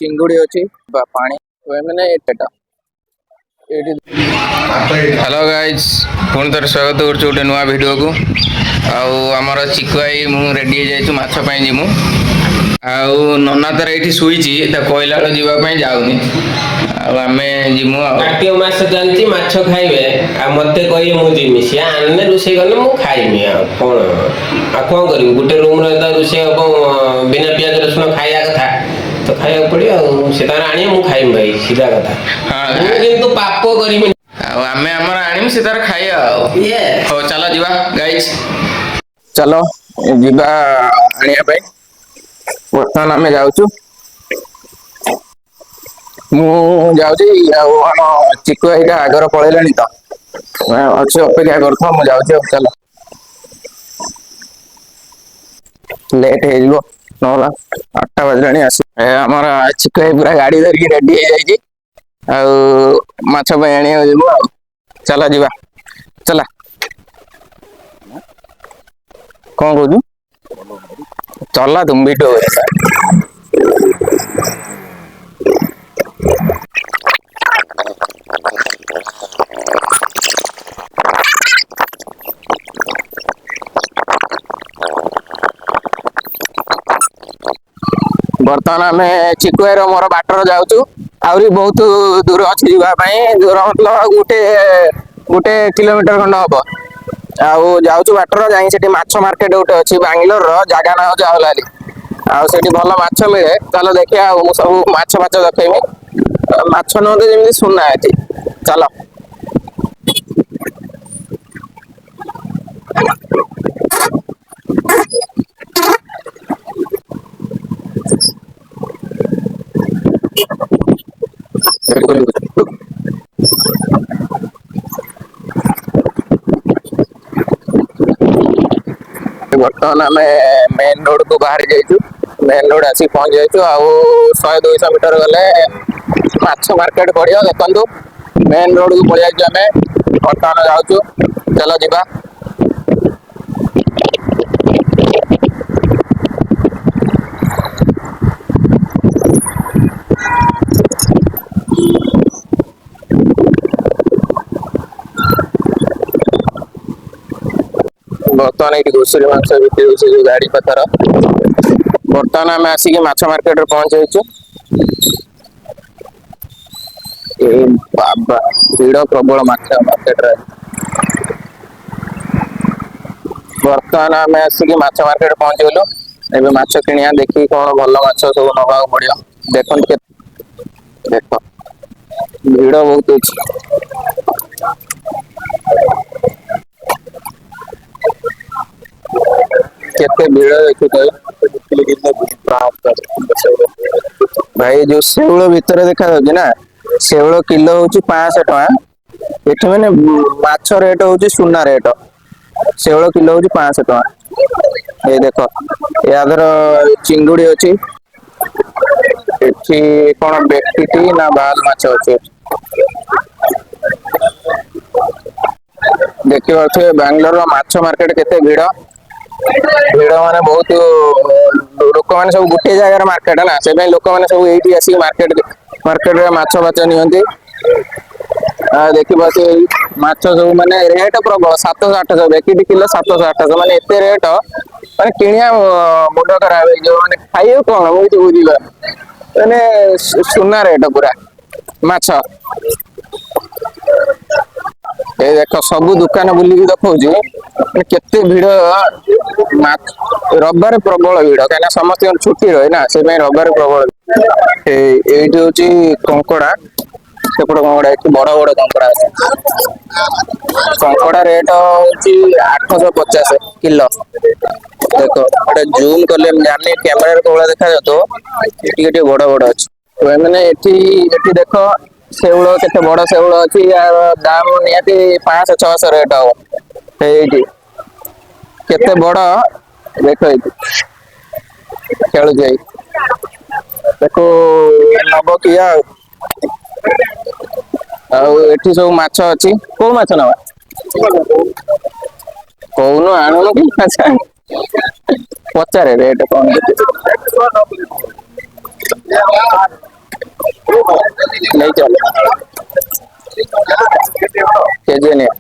चिंगुड़ी अच्छी पानी मैंने हेलो गाइज पुणी थर स्वागत कर गोटे नुआ वीडियो को आमर चिकुआई मु रेडी हो माछपाई जीमु नना तार ये शुई कहला जावाई जाऊनी आम जीमु कार्तिक मास चलती माछ खाइबे मत कहे मुझे सी आने रोषे कले मु खाइमी कौन कौन कर गोटे रूम रोषे हम बिना पियाज रसुण खाया कथा तो खाया पड़े से आने मु खाइम भाई सीधा कथा किंतु पाप करी आम आमर आनी से तार खाइया हो चलो जीवा गाइज चलो जीवा आनिया बर्तमान आम जाऊँ चिकु भाई आगर पलैलानी तो अच्छे अपेक्षा कर चल लेट हो ना 8टा बजलानी आस आमर चिकु भाई पूरा गाड़ी धरिकी रेडी हो माछ आने चल जीवा चला कौन कहू चला तुम वीडियो बर्तमान आम चिकुआर मोर बाटर जाऊँ आहरी बहुत दूर अच्छी जावाई दूर मतलब गोटे गोटे किलोमीटर खंड हम जाऊँ बाटर जा माछ मार्केट गोटे अच्छी बांग्लोर जगह ना जाओलाली आठी भल माछ मिले चल देखिए सब माछ फाच देखमी माछ नदी जमी सुना है चल बर्तमान आम मेन रोड को बाहरी जाइए मेन रोड आसी पहुंच जाइए 100-200 मीटर गले माछ मार्केट पड़ो देखु मेन रोड को पलि आम बर्तमान जाऊँ चलो जीवा बर्तमान ये घुषुरी मांस बिक्री हो गाड़ी पथर बर्तमान आम आसिक माछ मार्केट पहुंच जाइए बाबा भीड़ प्रबल माछ मार्केट बर्तमान आम आसिक माछ मार्केट पहुंच गलु एबे माछ किनिया देखी कौन भल माछ सब नवा पड़ो देख देख भीड़ बहुत अच्छी केते भीड़ देखो भाई जो शेउल भितर देखा ना शेउल किलो हूँ 500 टका ये मैंने माछ रेट हूँ सुना रेट शेउल किलो हूँ 500 टका ये देख यादर चिंगुड़ी अच्छी कौन बेटी ना बाल माछ अच्छे देखी पारे बांग्लोर माछ मार्केट केते भीड़ भीड़ माने बहुत लोक मैंने सब गोटे जगार मार्केट ना से लोक मैंने सब ये आसिक मार्केट मार्केट माछ फाच नि देखी पास माछ सब माने रेट प्रबल 700-800 बेकी किलो 700-800 माने एत रेट माने किणिया मुंड खराब मैंने खाइए कौन मुझे बुझा मैंने सुना रेट पूरा माछ ये देख सब दुकान बुलिकी देखा केते भीड़ रविवार प्रबल भीड़ कहीं समस्त छुट्टी रहे ना से रविवार प्रबल ये हूँ कंकड़ा सेपटे कंकड़ा बड़ बड़ कंकड़ा कंकड़ा रेट हूँ 850 किलो देख गोटे जूम कले जानी कैमेरा कौन देखा तो बड़ बड़ अच्छे मैंने देख शेउल केते बड़ शेउल अच्छी यार दाम निहाती 500-600 रेट हम केते बड़ देख खेलु देखो नब किया एठी सब माछ अच्छी को माछ नवा कौन आणुन कि पचारे रेट कौन ନେଇ ଚାଲ କେଜି ନିଅ।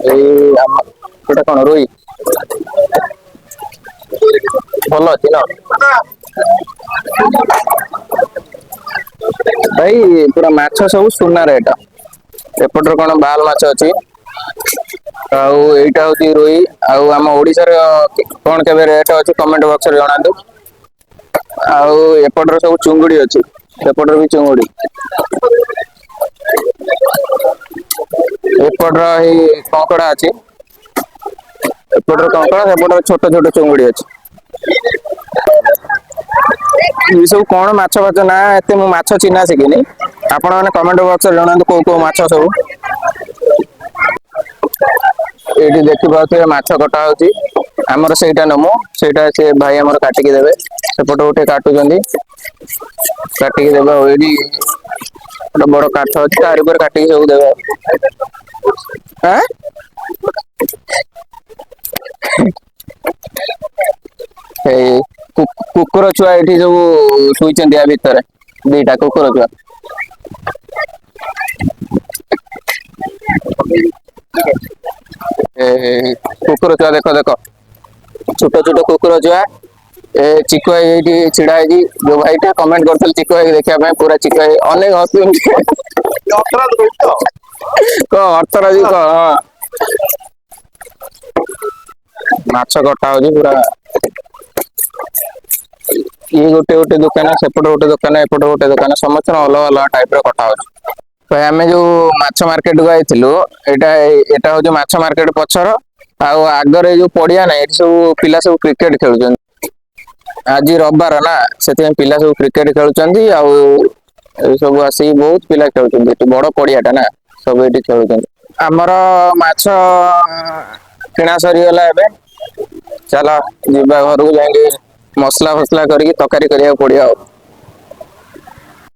ଏଇ ଆମ ଏଟା କଣ ରୋହି ଭଲ ଅଛି ନା ଭାଇ ପୁରା ମାଛ ସବୁ ସୁନା ରେଟ। ଏପଟରେ କଣ ବାଲ ମାଛ ଅଛି ଆଉ ଏଇଟା ହଉଛି ରୋହି। ଆଉ ଆମ ଓଡିଶାର କଣ କେବେ ରେଟ୍ ଅଛି କମେଣ୍ଟ ବକ୍ସରେ ଜଣାନ୍ତୁ। ଆଉ ଏପଟରେ ସବୁ ଚୁଙ୍ଗୁଡି ଅଛି ସେପଟରେ ବି ଚୁଙ୍ଗୁଡି। ଏପଟର ଏଇ କଙ୍କଡା ଅଛି। ଏପଟରେ କଙ୍କଡା ସେପଟରେ ଛୋଟ ଛୋଟ ଚୁଙ୍ଗୁଡି ଅଛି। ଏ ସବୁ କଣ ମାଛ ଫାଛ ନା ଏତେ ମୁଁ ମାଛ ଚିହ୍ନା ଶିଖିନି। ଆପଣ ମାନେ କମେଣ୍ଟ ବକ୍ସରେ ଜଣାନ୍ତୁ କୋଉ କୋଉ ମାଛ ସବୁ। ଏଇଠି ଦେଖିପାରୁଥିବେ ମାଛ କଟା ହଉଛି ଆମର ସେଇଟା ନମୁ ସେଇଟା ସେ ଭାଇ ଆମର କାଟିକି ଦେବେ ସେପଟ ଗୋଟେ କାଟୁଛନ୍ତି। କାଟିକି ଦେବେ ଆଉ ଏଇଠି ଗୋଟେ ବଡ କାଠ ଅଛି ତାରି ଉପରେ କାଟିକି ସବୁ ଦେବେ ଆଉ। ଆଁ ଏଇ କୁକୁର ଛୁଆ ଏଇଠି ସବୁ ଶୋଇଛନ୍ତି ଆ ଭିତରେ ଦିଟା କୁକୁର ଛୁଆ। ଏ କୁକୁର ଛୁଆ ଦେଖ ଦେଖ ଛୋଟ ଛୋଟ କୁକୁର ଛୁଆ। ଏ ଚିକୁ ଭାଇ ଏଇଠି ଛିଡା ହେଇଛି ଯୋଉ ଭାଇଟା କମେଣ୍ଟ କରିଥିଲେ ଚିକୁ ଭାଇ ଦେଖିବା ପାଇଁ ପୁରା ଚିକୁ ଭାଇ ଅନେକ ହସୁଛନ୍ତି। କହ ଅର୍ଥରାଜି କହ ହଁ। ମାଛ କଟା ହଉଛି ପୁରା ଇଏ ଗୋଟେ ଗୋଟେ ଦୋକାନ ସେପଟେ ଗୋଟେ ଦୋକାନ ଏପଟେ ଗୋଟେ ଦୋକାନ ସମସ୍ତଙ୍କ ଅଲଗା ଅଲଗା ଟାଇପ ର କଟା ହଉଛି। ଭାଇ ଆମେ ଯୋଉ ମାଛ ମାର୍କେଟ କୁ ଆଇଥିଲୁ ଏଇଟା ହଉଛି ମାଛ ମାର୍କେଟ ପଛର ଆଉ ଆଗରେ ଏଇ ଯୋଉ ପଡିଆ ନାହିଁ ଏଠି ସବୁ ପିଲା ସବୁ କ୍ରିକେଟ ଖେଳୁଛନ୍ତି। ଆଜି ରବିବାର ନା ସେଥିପାଇଁ ପିଲା ସବୁ କ୍ରିକେଟ ଖେଳୁଛନ୍ତି ଆଉ ଏ ସବୁ ଆସିକି ବହୁତ ପିଲା ଖେଳୁଛନ୍ତି ଏଠି ବଡ ପଡିଆ ଟା ନା ସବୁ ଏଇଠି ଖେଳୁଛନ୍ତି। ଆମର ମାଛ କିଣା ସରିଗଲା ଏବେ। ଚାଲ ଯିବା ଘରକୁ ଯାଇକି ମସଲା ଫସଲା କରିକି ତରକାରୀ କରିବାକୁ ପଡିବ ଆଉ।